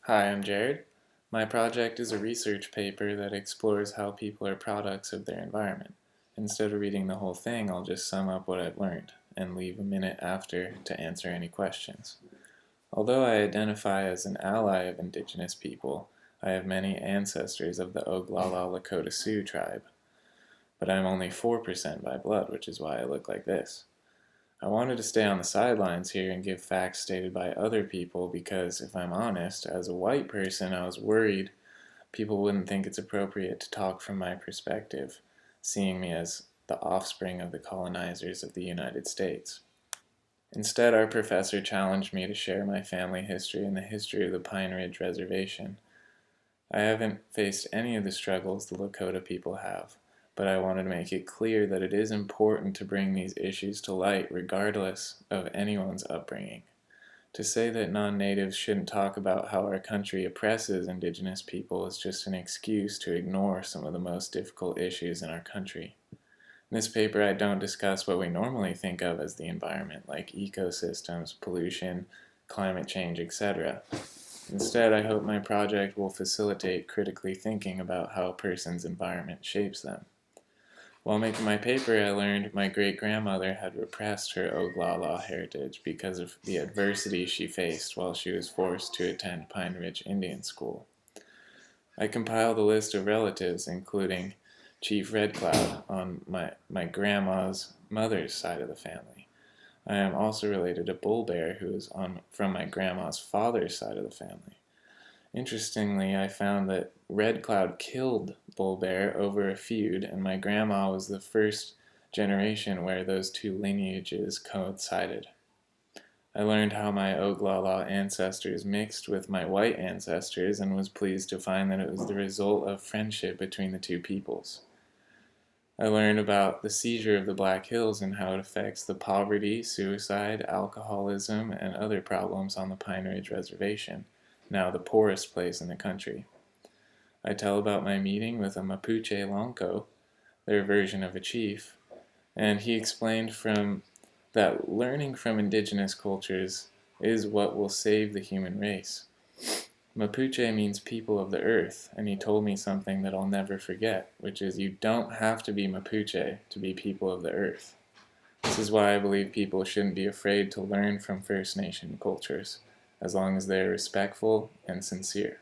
Hi, I'm Jared. My project is a research paper that explores how people are products of their environment. Instead of reading the whole thing, I'll just sum up what I've learned and leave a minute after to answer any questions. Although I identify as an ally of indigenous people, I have many ancestors of the Oglala Lakota Sioux tribe, but I'm only 4% by blood, which is why I look like this. I wanted to stay on the sidelines here and give facts stated by other people because, if I'm honest, as a white person, I was worried people wouldn't think it's appropriate to talk from my perspective, seeing me as the offspring of the colonizers of the United States. Instead, our professor challenged me to share my family history and the history of the Pine Ridge Reservation. I haven't faced any of the struggles the Lakota people have, but I wanted to make it clear that it is important to bring these issues to light regardless of anyone's upbringing. To say that non-natives shouldn't talk about how our country oppresses indigenous people is just an excuse to ignore some of the most difficult issues in our country. In this paper, I don't discuss what we normally think of as the environment, like ecosystems, pollution, climate change, etc. Instead, I hope my project will facilitate critically thinking about how a person's environment shapes them. While making my paper, I learned my great-grandmother had repressed her Oglala heritage because of the adversity she faced while she was forced to attend Pine Ridge Indian School. I compiled a list of relatives, including Chief Red Cloud on my grandma's mother's side of the family. I am also related to Bull Bear, who is from my grandma's father's side of the family. Interestingly, I found that Red Cloud killed Bull Bear over a feud, and my grandma was the first generation where those two lineages coincided. I learned how my Oglala ancestors mixed with my white ancestors and was pleased to find that it was the result of friendship between the two peoples. I learned about the seizure of the Black Hills and how it affects the poverty, suicide, alcoholism, and other problems on the Pine Ridge Reservation, now the poorest place in the country. I tell about my meeting with a Mapuche Lonco, their version of a chief, and he explained that learning from indigenous cultures is what will save the human race. Mapuche means people of the earth, and he told me something that I'll never forget, which is you don't have to be Mapuche to be people of the earth. This is why I believe people shouldn't be afraid to learn from First Nation cultures, as long as they are respectful and sincere.